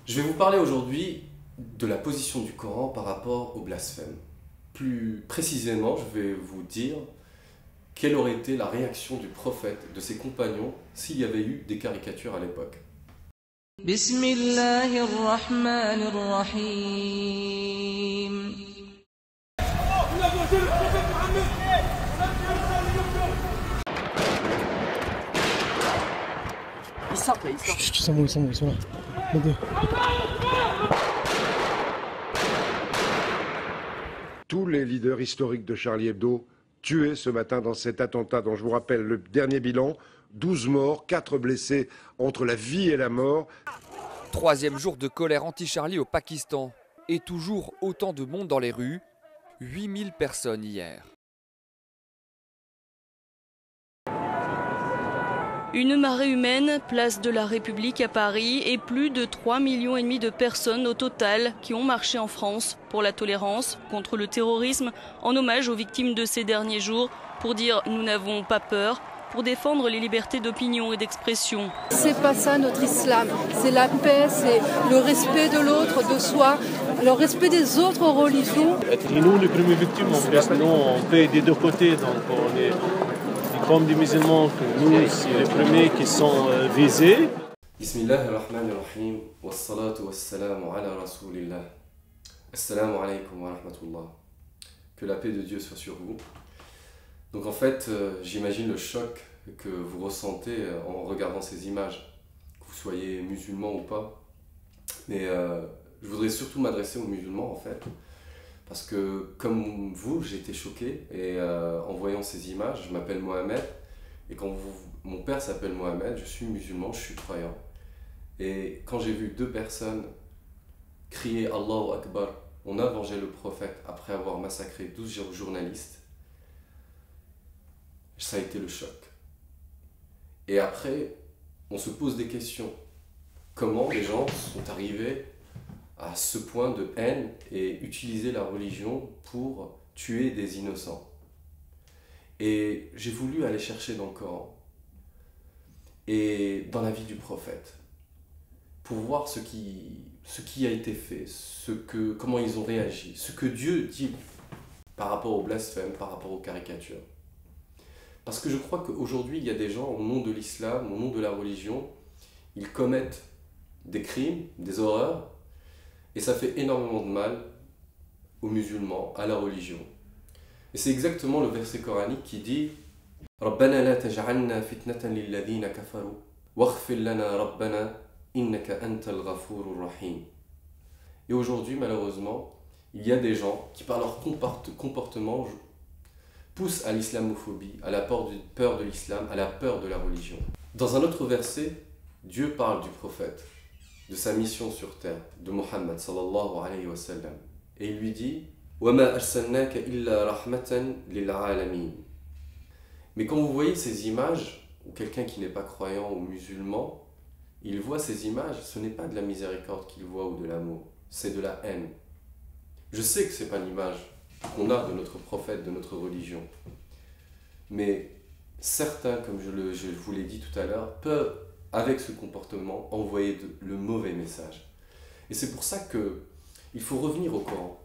Je vais vous parler aujourd'hui de la position du Coran par rapport au blasphème. Plus précisément, je vais vous dire quelle aurait été la réaction du prophète, de ses compagnons, s'il y avait eu des caricatures à l'époque. Bismillahirrahmanirrahim. Ils sortent là, ils sortent. Chut, ils sont là. Regardez. Tous les leaders historiques de Charlie Hebdo tués ce matin dans cet attentat dont je vous rappelle le dernier bilan, 12 morts, 4 blessés entre la vie et la mort. Troisième jour de colère anti-Charlie au Pakistan. Et toujours autant de monde dans les rues. 8000 personnes hier. Une marée humaine, place de la République à Paris, et plus de 3,5 millions de personnes au total qui ont marché en France pour la tolérance, contre le terrorisme, en hommage aux victimes de ces derniers jours, pour dire « nous n'avons pas peur », pour défendre les libertés d'opinion et d'expression. C'est pas ça notre islam, c'est la paix, c'est le respect de l'autre, de soi, le respect des autres religions. Être nous les premières victimes, en fait, nous on paye des deux côtés, donc on est comme des musulmans, que nous c'est les premiers qui sont visés. Bismillahirrahmanirrahim, wassalatu wassalamu ala rasulillah. Assalamu alaikum wa rahmatullah. Que la paix de Dieu soit sur vous. Donc en fait, j'imagine le choc que vous ressentez en regardant ces images, que vous soyez musulman ou pas. Mais je voudrais surtout m'adresser aux musulmans en fait, parce que comme vous, j'ai été choqué et en voyant ces images, je m'appelle Mohamed, et mon père s'appelle Mohamed, je suis musulman, je suis croyant. Et quand j'ai vu deux personnes crier Allahu Akbar, on a vengé le prophète après avoir massacré 12 journalistes, ça a été le choc. Et après, on se pose des questions. Comment les gens sont arrivés à ce point de haine et utiliser la religion pour tuer des innocents? Et j'ai voulu aller chercher dans le Coran et dans la vie du prophète pour voir ce qui a été fait, comment ils ont réagi, ce que Dieu dit par rapport au blasphème, par rapport aux caricatures. Parce que je crois qu'aujourd'hui, il y a des gens, au nom de l'islam, au nom de la religion, ils commettent des crimes, des horreurs, et ça fait énormément de mal aux musulmans, à la religion. Et c'est exactement le verset coranique qui dit « Rabbana la taj'alna fitnatan lilladhina kafaru, waghfir lana rabbana innaka antal ghafurur rahim » Et aujourd'hui, malheureusement, il y a des gens qui, par leur comportement, poussent à l'islamophobie, à la peur de l'islam, à la peur de la religion. Dans un autre verset, Dieu parle du prophète, de sa mission sur terre, de Muhammad sallallahu alayhi wa sallam. Et il lui dit « وَمَا أَرْسَلْنَاكَ إِلَّا رَحْمَةً لِلْعَالَمِينَ » Mais quand vous voyez ces images, ou quelqu'un qui n'est pas croyant ou musulman, il voit ces images, ce n'est pas de la miséricorde qu'il voit ou de l'amour, c'est de la haine. Je sais que ce n'est pas l'image qu'on a de notre prophète, de notre religion. Mais certains, comme je vous l'ai dit tout à l'heure, peuvent, avec ce comportement, envoyer le mauvais message. Et c'est pour ça qu'il faut revenir au Coran.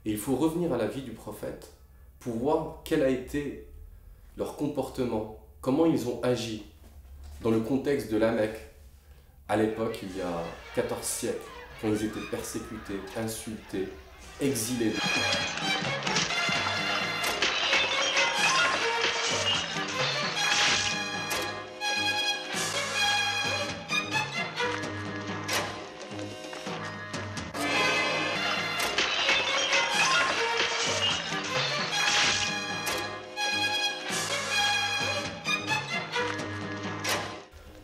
Et il faut revenir à la vie du prophète pour voir quel a été leur comportement, comment ils ont agi dans le contexte de la Mecque, à l'époque, il y a 14 siècles, quand ils étaient persécutés, insultés, exilés.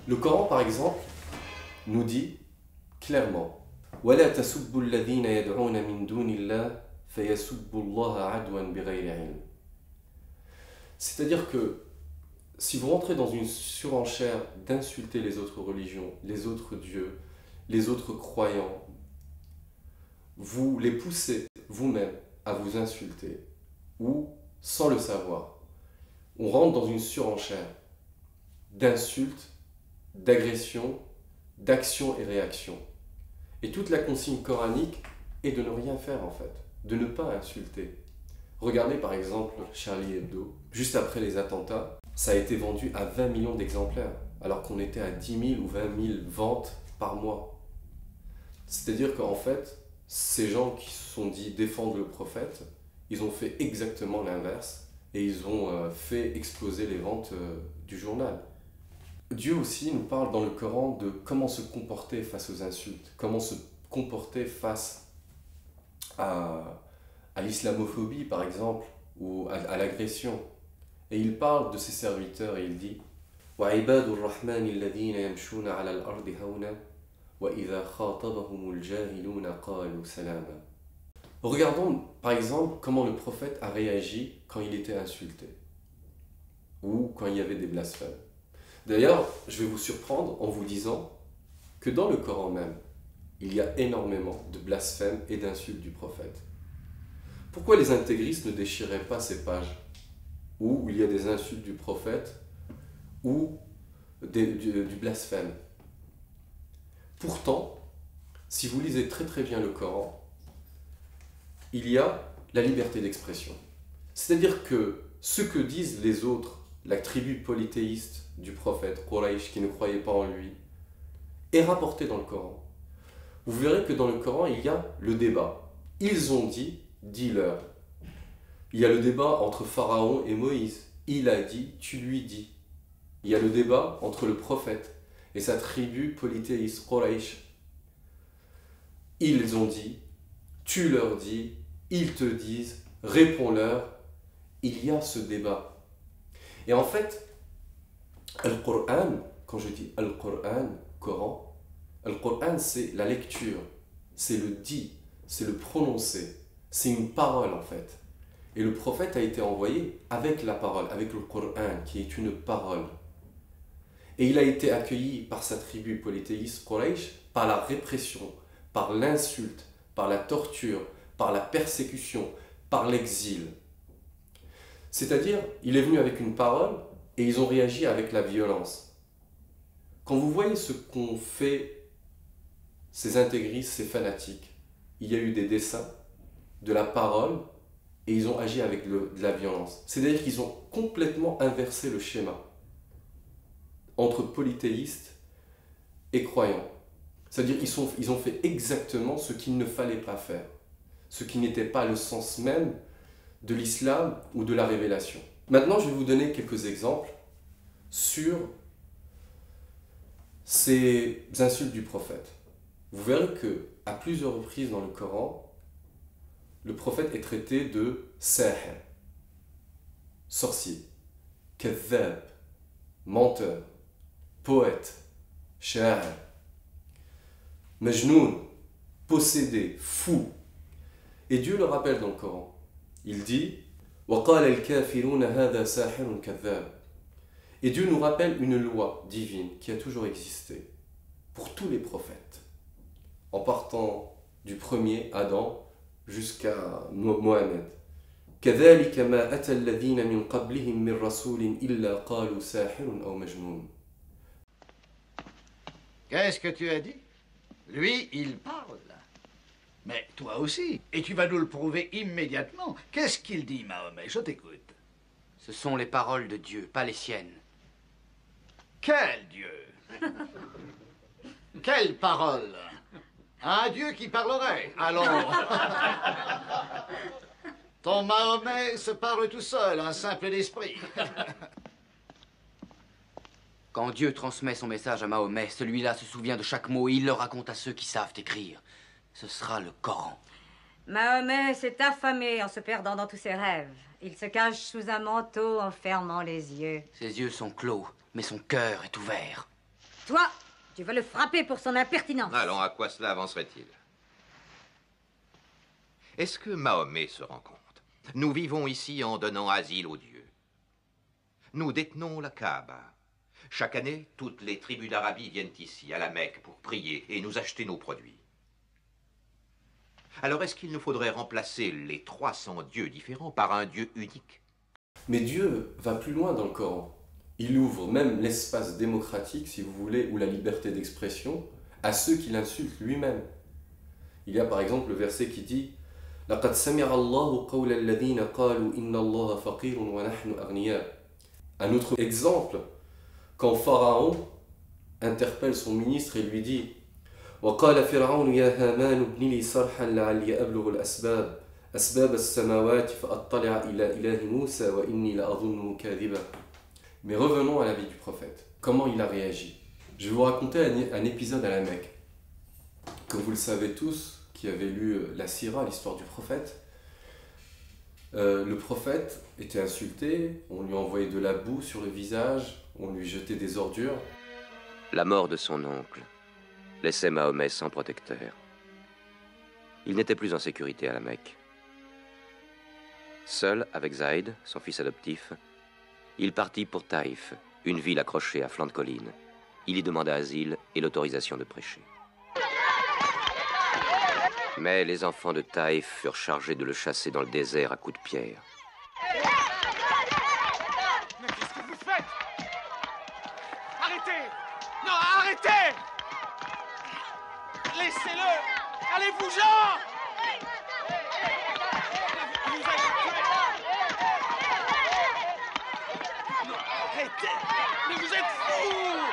Le Coran, par exemple, nous dit clairement وَلَا تَسُبُّوا الَّذِينَ يَدْعُونَ مِن دُونِ اللَّهِ فَيَسُبُّوا اللَّهَ عَدْوًا بِغَيْرِ عِلْمٍ. C'est-à-dire que si vous rentrez dans une surenchère d'insulter les autres religions, les autres dieux, les autres croyants, vous les poussez vous-même à vous insulter, ou sans le savoir, on rentre dans une surenchère d'insultes, d'agressions, d'action et réaction. Et toute la consigne coranique est de ne rien faire en fait, de ne pas insulter. Regardez par exemple Charlie Hebdo, juste après les attentats, ça a été vendu à 20 millions d'exemplaires, alors qu'on était à 10 000 ou 20 000 ventes par mois. C'est-à-dire qu'en fait, ces gens qui se sont dit défendre le prophète, ils ont fait exactement l'inverse et ils ont fait exploser les ventes du journal. Dieu aussi nous parle dans le Coran de comment se comporter face aux insultes, comment se comporter face à l'islamophobie par exemple, ou à l'agression. Et il parle de ses serviteurs et il dit وَعِبَادُ الرَّحْمَنِ الَّذِينَ يَمْشُونَ عَلَى الْأَرْضِ هَوْنًا وَإِذَا خَاطَبَهُمُ الْجَاهِلُونَ قَالُوا سَلَامًا. Regardons par exemple comment le prophète a réagi quand il était insulté ou quand il y avait des blasphèmes. D'ailleurs, je vais vous surprendre en vous disant que dans le Coran même, il y a énormément de blasphèmes et d'insultes du prophète. Pourquoi les intégristes ne déchireraient pas ces pages où il y a des insultes du prophète ou du blasphème? Pourtant, si vous lisez très très bien le Coran, il y a la liberté d'expression. C'est-à-dire que ce que disent les autres, la tribu polythéiste du prophète, Quraysh, qui ne croyait pas en lui, est rapporté dans le Coran. Vous verrez que dans le Coran, il y a le débat. Ils ont dit, dis-leur. Il y a le débat entre Pharaon et Moïse. Il a dit, tu lui dis. Il y a le débat entre le prophète et sa tribu polythéiste, Quraysh. Ils ont dit, tu leur dis, ils te disent, réponds-leur. Il y a ce débat. Et en fait, Al-Qur'an, quand je dis Al-Qur'an, Coran, Al-Qur'an c'est la lecture, c'est le dit, c'est le prononcé, c'est une parole en fait. Et le prophète a été envoyé avec la parole, avec le Qur'an qui est une parole. Et il a été accueilli par sa tribu polythéiste Quraysh par la répression, par l'insulte, par la torture, par la persécution, par l'exil. C'est-à-dire, il est venu avec une parole et ils ont réagi avec la violence. Quand vous voyez ce qu'ont fait ces intégristes, ces fanatiques, il y a eu des dessins, de la parole, et ils ont agi avec de la violence. C'est-à-dire qu'ils ont complètement inversé le schéma entre polythéistes et croyants. C'est-à-dire qu'ils ont fait exactement ce qu'il ne fallait pas faire, ce qui n'était pas le sens même de l'islam ou de la révélation. Maintenant, je vais vous donner quelques exemples sur ces insultes du prophète. Vous verrez que à plusieurs reprises dans le Coran, le prophète est traité de sahir, sorcier, kadhab, menteur, poète, sha'ir, majnoun, possédé, fou. Et Dieu le rappelle dans le Coran. Il dit وَقَالَ الْكَافِرُونَ هَذَا سَاحِرٌ كَذَّابٌ. Et Dieu nous rappelle une loi divine qui a toujours existé pour tous les prophètes, en partant du premier Adam jusqu'à Mohammed. كَذَلِكَ مَا أَتَى الَّذِينَ مِنْ قَبْلِهِمْ مِنْ رَسُولٍ إِلَّا قَالُوا سَاحِرٌ أَوْ مَجْنُونٌ. Qu'est-ce que tu as dit? Lui, il parle. Mais toi aussi. Et tu vas nous le prouver immédiatement. Qu'est-ce qu'il dit, Mahomet? Je t'écoute. Ce sont les paroles de Dieu, pas les siennes. Quel Dieu? Quelle parole? Un Dieu qui parlerait. Allons. Ton Mahomet se parle tout seul, un simple d'esprit. Quand Dieu transmet son message à Mahomet, celui-là se souvient de chaque mot et il le raconte à ceux qui savent écrire. Ce sera le Coran. Mahomet s'est affamé en se perdant dans tous ses rêves. Il se cache sous un manteau en fermant les yeux. Ses yeux sont clos, mais son cœur est ouvert. Toi, tu vas le frapper pour son impertinence. Allons, à quoi cela avancerait-il? Est-ce que Mahomet se rend compte? Nous vivons ici en donnant asile aux dieux. Nous détenons la Kaaba. Chaque année, toutes les tribus d'Arabie viennent ici, à la Mecque, pour prier et nous acheter nos produits. Alors est-ce qu'il nous faudrait remplacer les 300 dieux différents par un Dieu unique? Mais Dieu va plus loin dans le Coran. Il ouvre même l'espace démocratique, si vous voulez, ou la liberté d'expression, à ceux qui l'insultent lui-même. Il y a par exemple le verset qui dit لقد سمع الله قول الذين قالوا إن الله فقير ونحن أغنياء. Un autre exemple, quand Pharaon interpelle son ministre et lui dit وقال فرعون يا هامان ابن لي صرحا لعلي أبلغ الأسباب أسباب السماوات فأطلع إلى إله موسى وإني لأظنه كاذبا. Mais revenons à la vie du prophète. Comment il a réagi? Je vais vous raconter un épisode à la Mecque. Comme vous le savez tous, qui avez lu la Sira, l'histoire du prophète, le prophète était insulté, on lui envoyait de la boue sur le visage, on lui jetait des ordures. La mort de son oncle laissait Mahomet sans protecteur. Il n'était plus en sécurité à la Mecque. Seul, avec Zaïd, son fils adoptif, il partit pour Taïf, une ville accrochée à flanc de colline. Il y demanda asile et l'autorisation de prêcher. Mais les enfants de Taïf furent chargés de le chasser dans le désert à coups de pierre. Mais qu'est-ce que vous faites? Arrêtez! Non, arrêtez! Laissez-le! Allez-vous-en! Vous allez le tuer! Non, arrêtez! Mais vous êtes fous!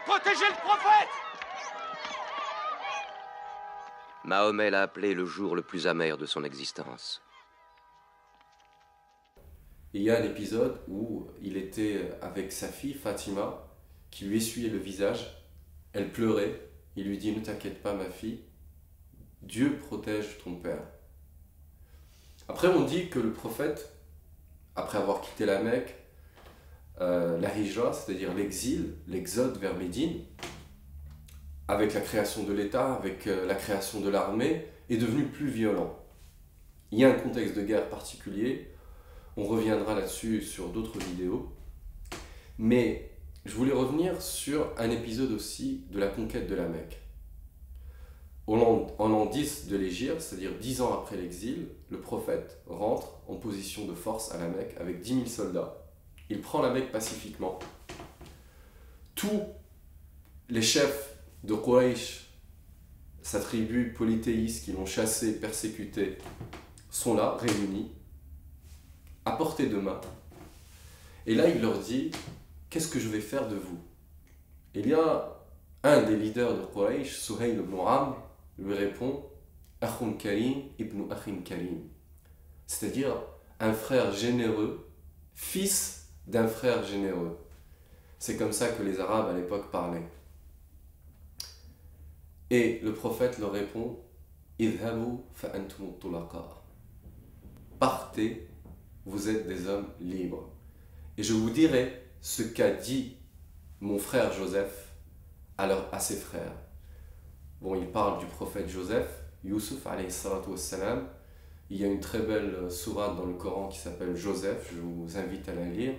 Protégez le prophète! Mahomet l'a appelé le jour le plus amer de son existence. Il y a un épisode où il était avec sa fille Fatima, qui lui essuyait le visage. Elle pleurait. Il lui dit « Ne t'inquiète pas ma fille, Dieu protège ton père ». Après on dit que le prophète, après avoir quitté la Mecque, la hijra, c'est-à-dire l'exil, l'exode vers Médine, avec la création de l'État, avec la création de l'armée, est devenu plus violent. Il y a un contexte de guerre particulier, on reviendra là-dessus sur d'autres vidéos, mais je voulais revenir sur un épisode aussi de la conquête de la Mecque. En l'an 10 de l'Hégire, c'est-à-dire 10 ans après l'exil, le prophète rentre en position de force à la Mecque avec 10 000 soldats. Il prend la Mecque pacifiquement. Tous les chefs de Quraysh, sa tribu polythéiste qui l'ont chassé, persécuté, sont là, réunis, à portée de main. Et là, il leur dit « Qu'est-ce que je vais faire de vous ?» Il y a un des leaders de Quraysh, Suhayl ibn Amr, lui répond « Akhun Karim ibn Akhin Karim », c'est-à-dire un frère généreux, fils d'un frère généreux. C'est comme ça que les Arabes à l'époque parlaient. Et le prophète leur répond « Idhabu fa'antum tulaqa » Partez, vous êtes des hommes libres. Et je vous dirai ce qu'a dit mon frère Joseph à ses frères. Bon, il parle du prophète Joseph, Youssouf alayhi salatu wassalam. Il y a une très belle sourate dans le Coran qui s'appelle Joseph, je vous invite à la lire.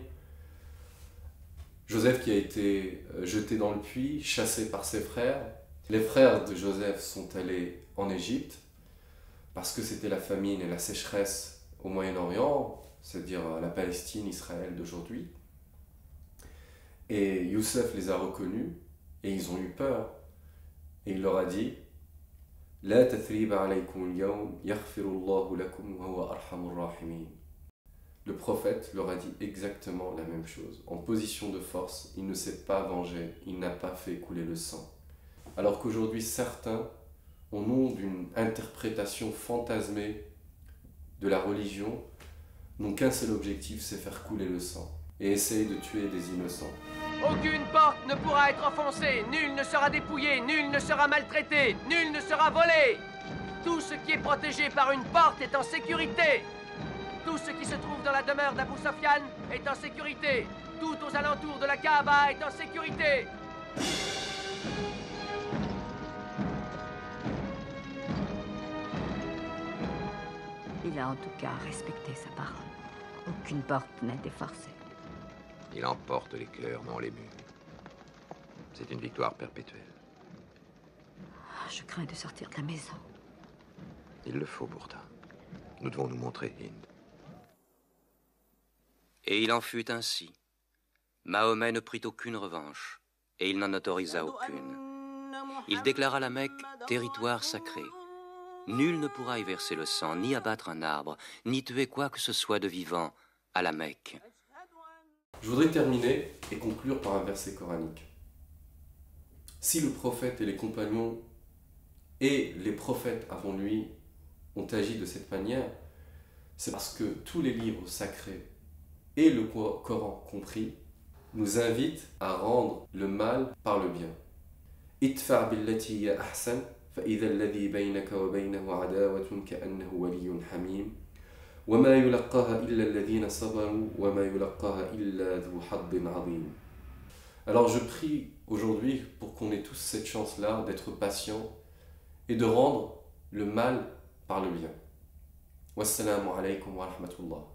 Joseph qui a été jeté dans le puits, chassé par ses frères. Les frères de Joseph sont allés en Égypte parce que c'était la famine et la sécheresse au Moyen-Orient, c'est-à-dire la Palestine, Israël d'aujourd'hui. Et Youssef les a reconnus et ils ont eu peur. Et il leur a dit « La tathriba alaykum al-yawm yaghfirullahu lakum wa huwa arhamur rahimin » Le prophète leur a dit exactement la même chose. En position de force, il ne s'est pas vengé, il n'a pas fait couler le sang. Alors qu'aujourd'hui, certains, au nom d'une interprétation fantasmée de la religion, n'ont qu'un seul objectif, c'est faire couler le sang et essayer de tuer des innocents. Aucune porte ne pourra être enfoncée, nul ne sera dépouillé, nul ne sera maltraité, nul ne sera volé. Tout ce qui est protégé par une porte est en sécurité. Tout ce qui se trouve dans la demeure d'Abou Sofyan est en sécurité. Tout aux alentours de la Kaaba est en sécurité. Il a en tout cas respecté sa parole. Aucune porte n'a été forcée. Il emporte les cœurs, non les murs. C'est une victoire perpétuelle. Je crains de sortir de la maison. Il le faut pourtant. Nous devons nous montrer, Hind. Et il en fut ainsi. Mahomet ne prit aucune revanche, et il n'en autorisa aucune. Il déclara la Mecque territoire sacré, Nul ne pourra y verser le sang, ni abattre un arbre, ni tuer quoi que ce soit de vivant à la Mecque. Je voudrais terminer et conclure par un verset coranique. Si le prophète et les compagnons et les prophètes avant lui ont agi de cette manière, c'est parce que tous les livres sacrés et le Coran compris nous invitent à rendre le mal par le bien. Idfa' billati hiya ahsan fa idha alladhi baynaka wa baynahu adawatun ka'annahu waliyyun hamim wa ma yulaqaha illa alladhina sabaru wa ma yulaqaha illa dhu haddin 'azim. Alors je prie aujourd'hui pour qu'on ait tous cette chance-là d'être patients et de rendre le mal par le bien. Wassalamu alaykum wa rahmatullah.